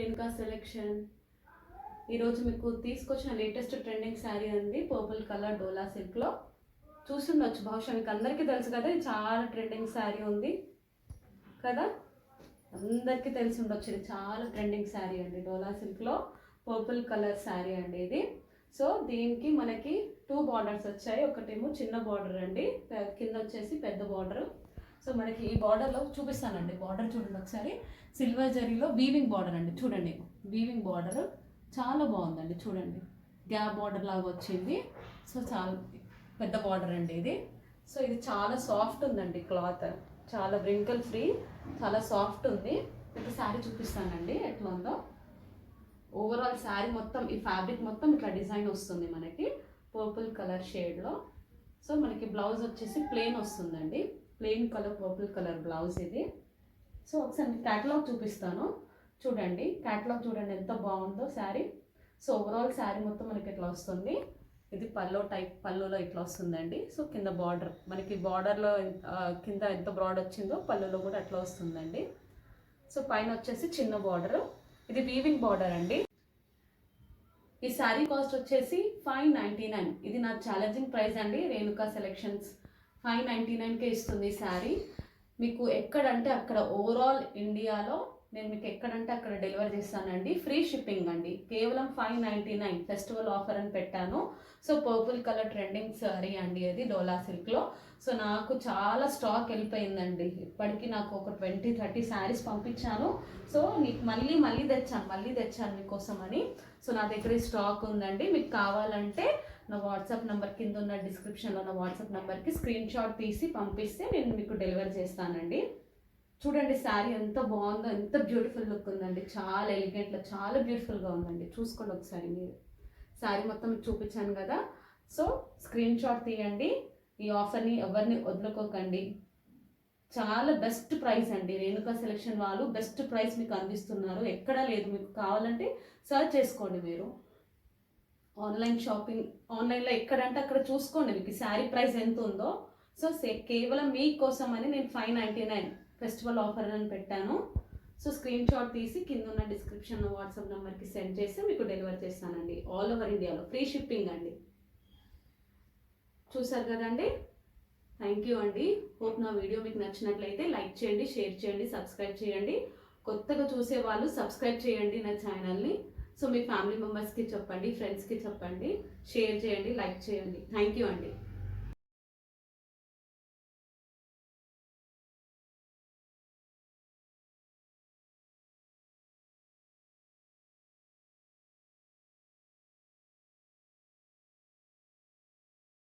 Renuka selection. ఈరోజు మీకు తీసుకొచ్చిన లేటెస్ట్ ట్రెండింగ్ శారీ అండి, పర్పుల్ కలర్ డోలా సిల్క్లో. చూస్తుండొచ్చు, బహుశా మీకు అందరికీ తెలుసు కదా, ఇది చాలా ట్రెండింగ్ శారీ ఉంది కదా, అందరికీ తెలిసి ఉండొచ్చు. ఇది చాలా ట్రెండింగ్ శారీ అండి, డోలా సిల్క్లో పర్పుల్ కలర్ శారీ అండి ఇది. సో దీనికి మనకి 2 బార్డర్స్ వచ్చాయి. ఒకటేమో చిన్న బార్డర్ అండి, కింద వచ్చేసి పెద్ద బార్డర్. సో మనకి ఈ బార్డర్లో చూపిస్తానండి, బార్డర్ చూడండి ఒకసారి. సిల్వర్ జరీలో వీవింగ్ బార్డర్ అండి, చూడండి వీవింగ్ బార్డర్ చాలా బాగుందండి. చూడండి గ్యాప్ బార్డర్ లాగా వచ్చింది. సో చాలా పెద్ద బార్డర్ అండి ఇది. సో ఇది చాలా సాఫ్ట్ ఉందండి, క్లాత్ చాలా వ్రింకల్ ఫ్రీ, చాలా సాఫ్ట్ ఉంది. మీకు శారీ చూపిస్తానండి ఎట్లా ఉందో. ఓవరాల్ శారీ మొత్తం, ఈ ఫ్యాబ్రిక్ మొత్తం ఇట్లా డిజైన్ వస్తుంది మనకి పర్పుల్ కలర్ షేడ్లో. సో మనకి బ్లౌజ్ వచ్చేసి ప్లెయిన్ వస్తుందండి, plain colour purple colour blouse ఇది. సో ఒకసారి మీకు క్యాటలాగ్ చూపిస్తాను చూడండి. క్యాటలాగ్ చూడండి ఎంత బాగుందో శారీ. సో ఓవరాల్ శారీ మొత్తం మనకి ఇట్లా వస్తుంది. ఇది పల్లో టైప్, పల్లోలో ఇట్లా వస్తుందండి. సో కింద బార్డర్, మనకి బార్డర్లో కింద ఎంత బ్రాడ్ వచ్చిందో పల్లులో కూడా అట్లా వస్తుందండి. సో పైన వచ్చేసి చిన్న బార్డర్, ఇది వీవింగ్ బార్డర్ అండి. ఈ శారీ కాస్ట్ వచ్చేసి 599. ఇది నా ఛాలెంజింగ్ ప్రైస్ అండి, రేణుకా సెలెక్షన్స్ 599కే ఇస్తుంది ఈ శారీ. మీకు ఎక్కడంటే అక్కడ, ఓవరాల్ ఇండియాలో నేను మీకు ఎక్కడంటే అక్కడ డెలివరీ చేస్తానండి. ఫ్రీ షిప్పింగ్ అండి, కేవలం 599. ఫెస్టివల్ ఆఫర్ అని పెట్టాను. So purple colour trending sari అండి అది, డోలా సిల్క్లో. సో నాకు చాలా స్టాక్ వెళ్ళిపోయిందండి, ఇప్పటికీ నాకు ఒక 20-30 శారీస్ పంపించాను. సో నీకు మళ్ళీ తెచ్చాను మీకోసం అని. సో నా దగ్గర స్టాక్ ఉందండి. మీకు కావాలంటే నా వాట్సాప్ నెంబర్ కింద ఉన్న డిస్క్రిప్షన్లో ఉన్న వాట్సాప్ నెంబర్కి స్క్రీన్ షాట్ తీసి పంపిస్తే నేను మీకు డెలివరీ చేస్తానండి. చూడండి శారీ ఎంత బాగుందో, ఎంత బ్యూటిఫుల్ లుక్ ఉందండి, చాలా ఎలిగెంట్లో చాలా బ్యూటిఫుల్గా ఉందండి. చూసుకోండి ఒకసారి మీరు. శారీ మొత్తం మీకు చూపించాను కదా. సో స్క్రీన్ షాట్ తీయండి. ఈ ఆఫర్ని ఎవరిని వదులుకోకండి, చాలా బెస్ట్ ప్రైస్ అండి. రేణుకా సెలెక్షన్ వాళ్ళు బెస్ట్ ప్రైస్ మీకు అందిస్తున్నారు, ఎక్కడా లేదు. మీకు కావాలంటే సర్చ్ చేసుకోండి మీరు, ఆన్లైన్ షాపింగ్, ఆన్లైన్లో ఎక్కడంటే అక్కడ చూసుకోండి మీకు శారీ ప్రైస్ ఎంత ఉందో. సో కేవలం మీకోసం అని నేను 599 ఫెస్టివల్ ఆఫర్ అని పెట్టాను. సో స్క్రీన్ షాట్ తీసి కింద ఉన్న డిస్క్రిప్షన్లో వాట్సాప్ నెంబర్కి సెండ్ చేసి మీకు డెలివరీ చేస్తానండి, ఆల్ ఓవర్ ఇండియాలో ఫ్రీ షిప్పింగ్ అండి. చూసారు కదండి, థ్యాంక్ యూ అండి. హోప్ నా వీడియో మీకు నచ్చినట్లయితే లైక్ చేయండి, షేర్ చేయండి, సబ్స్క్రైబ్ చేయండి. కొత్తగా చూసే వాళ్ళు సబ్స్క్రైబ్ చేయండి నా ఛానల్ని. సో మీ ఫ్యామిలీ మెంబర్స్కి చెప్పండి, ఫ్రెండ్స్కి చెప్పండి, షేర్ చేయండి, లైక్ చేయండి. థ్యాంక్ యూ అండి.